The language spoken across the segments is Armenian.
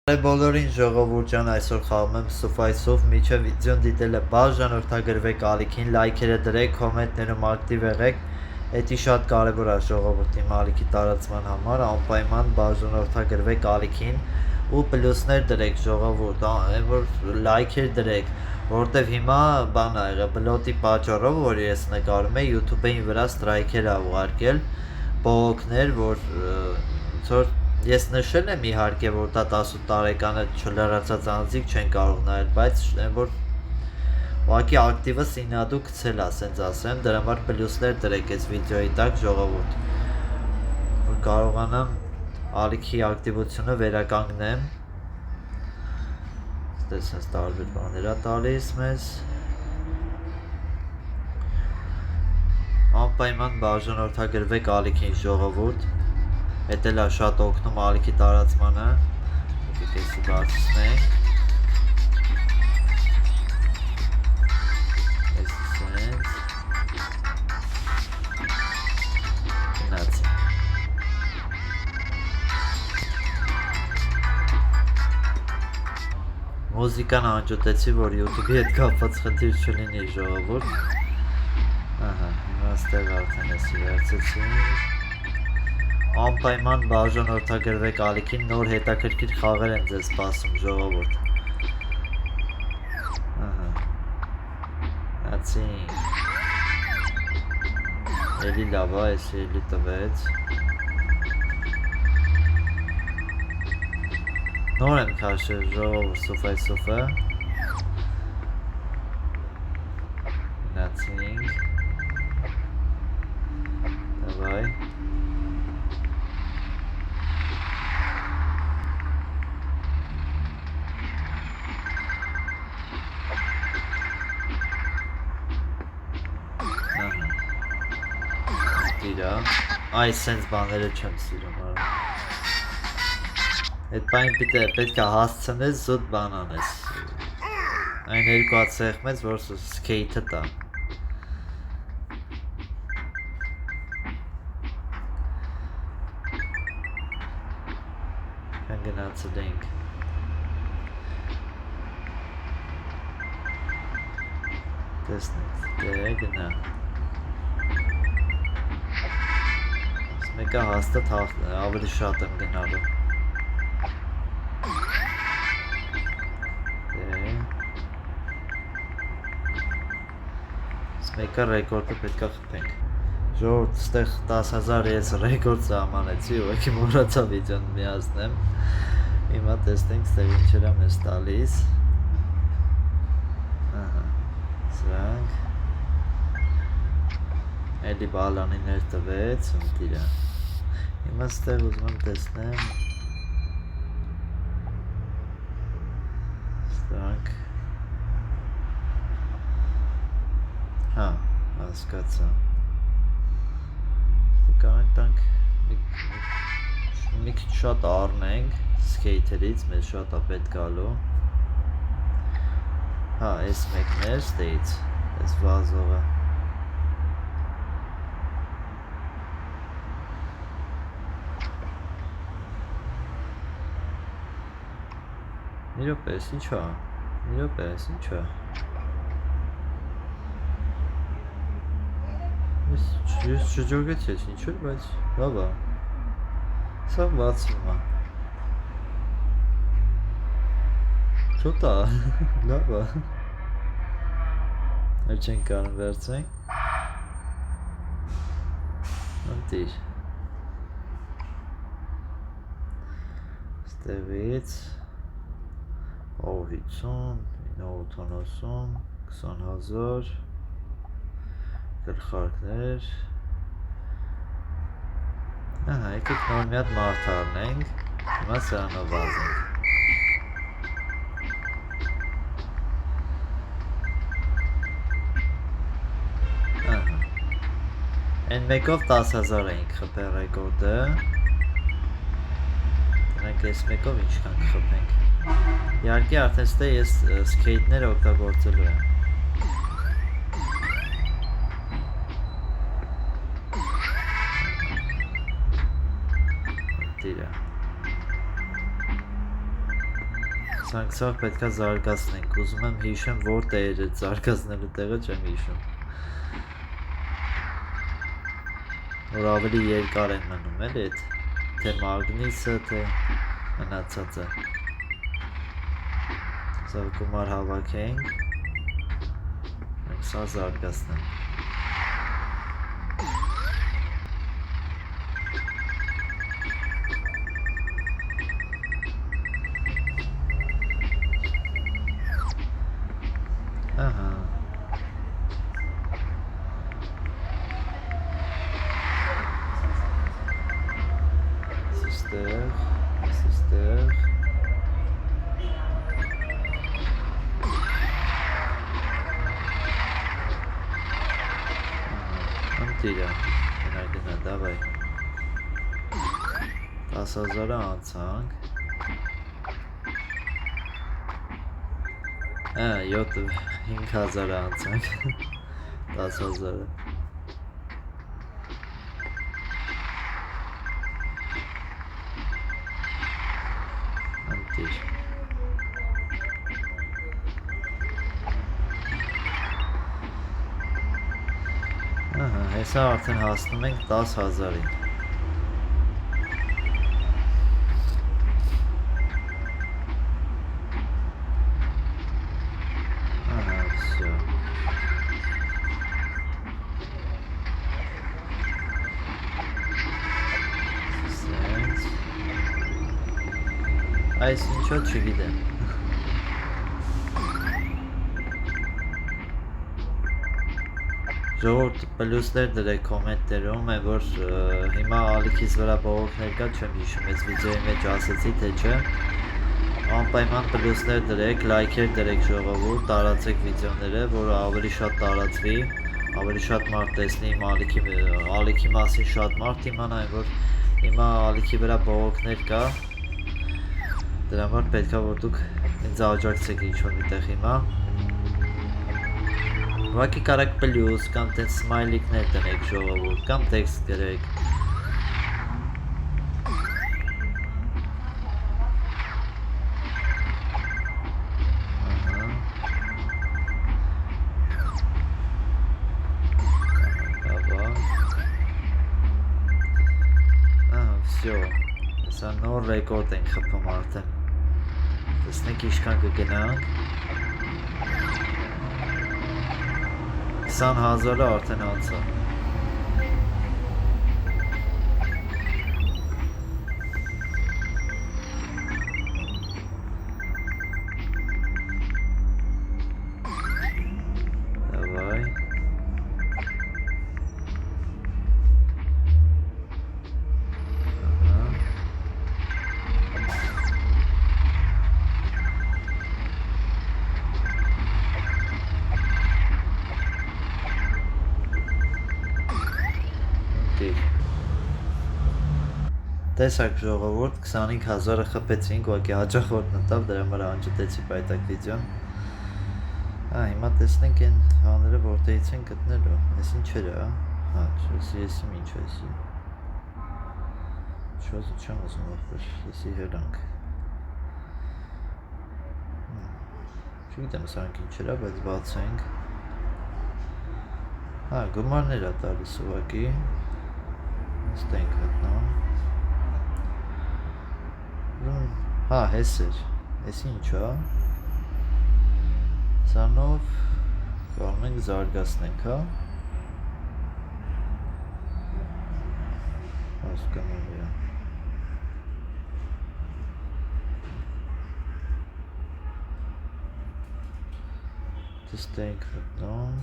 Բոլորին ժողովուրդ ջան, այսօր խաղում եմ Suffice-ով, միջև վիդեոն դիտելը բաժանորդագրվեք ալիքին, լայքերը դրեք, կոմենտներում ակտիվ եղեք, էդի շատ կարևոր է ժողովրդի ալիքի տարածման համար, անպայման բաժանորդագրվեք ալիքին ու պլյուսներ դրեք ժողովուրդ, որ լայքեր դրեք, որտեվ հիմա բան ա եղել, բլոտի պատճառով, որ ես նկարում եմ, YouTube-ի վրա ստրայքեր ա ուղարկել, բողոքներ, որ ես նշել եմ իհարկե, որ դա 18 տարեկանը չլրացած անձիկ չեն կարող նայել, բայց որ ուղղակի ակտիվը սինադու գցել ա, սենց ասեմ, դրա համար պլյուսներ դրեք այս վիդեոյի տակ ժողովուրդ, որ կարողանամ ալիքի ակտիվությունը վերականգնեմ, տեսնես տարբեր բաներ ա տալիս մեզ, անպայման բաժանորդագրվեք ալիքին ժողովուրդ, Էդ էլ է շատ օգնում ալիքի տարածմանը, եկեք էսի բարձրացնենք, էսի սենց, գնացի, մուզիկան անջոտեցի, որ YouTube-ի հետ կապված խնդիր չլինի ժողովուրդ, հիմա ստեղ արդեն էսի վերցեցինք, Անպայման բաժանորդագրվեք ալիքին, նոր հետաքրքիր խաղեր են ձեզ սպասում ժողովուրդ, Հացինք, էլի լավ ա, էսի էլի տվեց, նոր եմ քաշել ժողովուրդ Suffice-ը, գնացինք, դավայ, Այս սենց բաները չեմ սիրում արա Այդ բային պետք է հասցնես զուտ բան անես Այն երկու հատ սեղմեց, որ սկեյթը տա Հեն գնացել ենք Տեսնենք, դե գնա Մեկը հաստատ ավելի շատ եմ գնալու Մեկը ռեկորդը պետք է խփենք Ժողովուրդ, ստեղ 10,000 ես ռեկորդ սահմանեցի ուղղակի մոռացա վիդեոն միացնեմ Հիմա տեսնենք ստեղ ինչեր եմ ես տալիս Սրանք Էլի բալանիներ տվեց Դիրա Հիմա ստեղ ուզում եմ տեսնեմ Սրանք Հա, հասկացա Կանանք տանք մի քիչ շատ առնենք սկեյթերից, մեզ շատ ա պետք գալու Հա, այս մեկն էր ստեից, այս վազովը Մի րոպե, ինչ ա, մի րոպե, ինչ ա Ես չջոգեցի ես ինչ էր, բայց լավ ա Սա բացվում ա Չոտ ա, լավ ա Էր չենք կարում վերցենք Անտիր Ստեղից 50, 980, 20,000 Գլխարկներ Ահա, եկեք նոր մի հատ մարդ առնենք Հիմա սրանով վազենք Ահա Են մեկով 10,000 էինք խփել ռեկորդը Դրանք ես մեկով ինչքան կխփենք Իհարկե արդեն ստե ես սկեյթներ օգտագործելու եմ Դիրա Ցանկացավ պետքա զարգացնենք, ուզում եմ հիշեմ որտեղ էր այդ զարգացնելու տեղը, չեմ հիշում։ Որ ավելի երկար են մնում էլ այդ, թե մագնիսը, թե մնացածը։ Սա գումար հավաքենք, սա զարգացնենք։ Ահա։ Ստեղ։ Անտիրա, գնա, դավայ։ 10,000-ը անցանք։ 5,000-ը անցանք։ 10,000-ը։ Անտիր։ Ահա, հեսա արդեն հասնում ենք 10,000-ին։ Ահա, всё։ Այս ինչո՞ց չգիտեմ։ Ժողովուրդ պլյուսներ դրեք կոմենտներում, որ հիմա ալիքից վրա բողոքներ կա, չեմ հիշում, այս վիդեոյի մեջ ասեցի, թե չէ։ Անպայման պլյուսներ դրեք, լայքեր դրեք ժողովուրդ, տարածեք վիդեոները, որ ավելի շատ տարածվի, ավելի շատ մարդ տեսնի իմ ալիքի մասին շատ մարդ իմանա, որ հիմա ալիքի վրա բողոքներ կա։ Դրա համար պետքա որ դուք ինձ աջակցեք ինչ-որ միտեղ հիմա։ Ուղղակի կարաք պլյուս կամ տենց սմայլիկներ տնեք ժողովուրդ, կամ տեքստ գրեք։ Ահա, всё։ Սա նոր ռեկորդ ենք խփում արդեն։ Տեսնենք ինչքան կգնանք։ 20,000-ը արդեն անցա։ Давай։ Տեսակ ժողովուրդ 25,000-ը խփեցինք, ուղղակի հաճախորդ նտավ, դրա համար անջատեցի պայտակ վիդեոն։ Հիմա տեսնենք այն հաները որտեղից են գտնելու, այս ինչ էր, հա, եսի ինչ եսի։ Չոզը չեմ ուզում ողբեր, եսի հելանք։ Չգիտեմ սրանք ինչ էր, բայց բացենք։ Գումարներ է տալիս ուղղակի։ Ըստ ենք հատնամ։ Հես էր, ես ինչ է, սանով կարող ենք զարգացնենք, հասկանալի է։ Տեստենք հտնամ։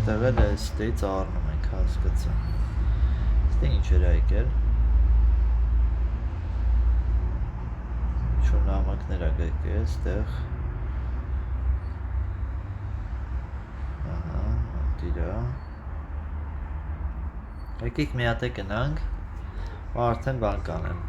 Ստեղել է ստից առնում ենք հասկացա։ Ստե ինչ էր այկել։ Ինչ-որ նամակներ է գեկել ստեղ։ Ահա, տիրա։ Եկիք մի հատ է գնանք, արդեն բան կանեմ։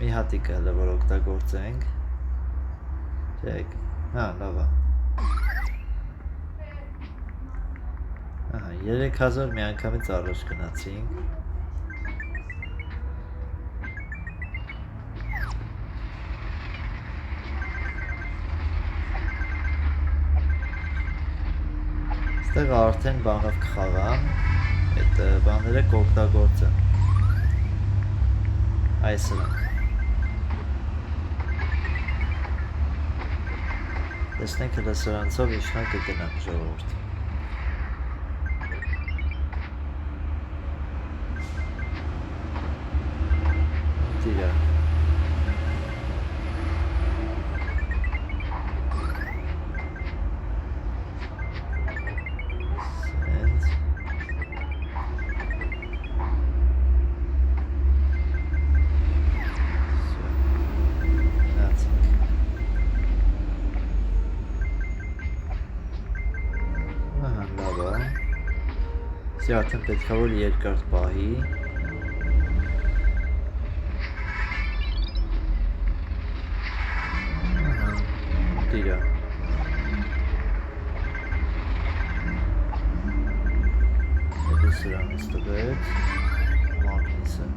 Մի հատիկ հələ որ օգտագործենք։ Չեք։ Հա, լավ է։ Ահա, 3000 միանգամից առաջ գնացինք։ Այստեղ արդեն բանով կխաղամ, այդ բաները կօգտագործեմ։ Այս սրանք։ Տեսնենք հələ սրանցով ինչնա կգնանք ժողովուրդ։ Տիրա։ Սենց։ Սի արդեն պետք է որ երկար պահի։ Տիրա։ Հետո սրանից տվեց, մագնիսը,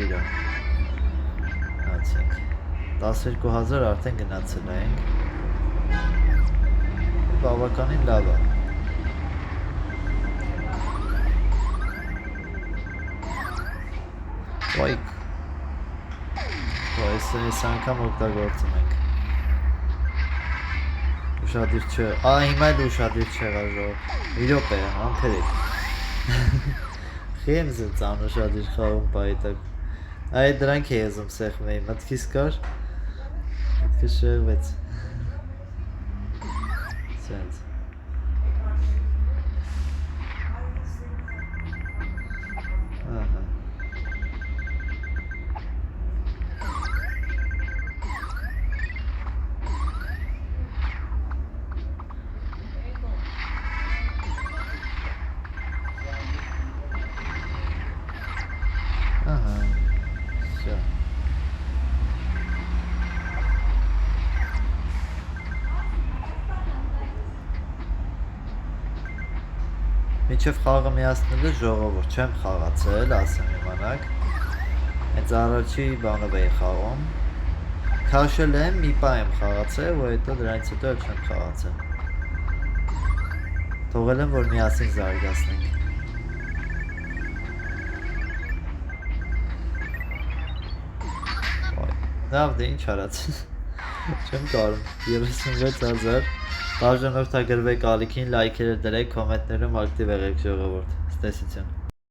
տիրա։ Հացինք, 12000 արդեն գնացել ենք, բավականին լավ է։ Ոյք, այս անգամ օգտագործում ենք։ Ուշադիր չէ, հիմա էլ ուշադիր չեղա ժող, իրոպ է, համպերեք։ Խեմ զենց անուշադիր խաղում պայտակ։ Այ դրանք է եզում սեղմ էի, մտքիս կար, մտքս շեղվեց։ Սենց։ Ահա։ Ահա, շա։ Միջև խաղը միացնելը ժողովուրդ չեմ խաղացել, ասեմ իմանաք։ Հենց առաջի բանով էի խաղում։ Քաշել եմ, մի պա եմ խաղացել, ու հետո դրանից հետո էլ չեմ խաղացել։ Թողել եմ, որ միասին զարգացնենք։ Լավ դե ինչ արած, չեմ կարում, 36000, բաժանորդագրվեք ալիքին, լայքերը դրեք, կոմենտներում ակտիվ եղեք ժողովուրդ, ստեսություն։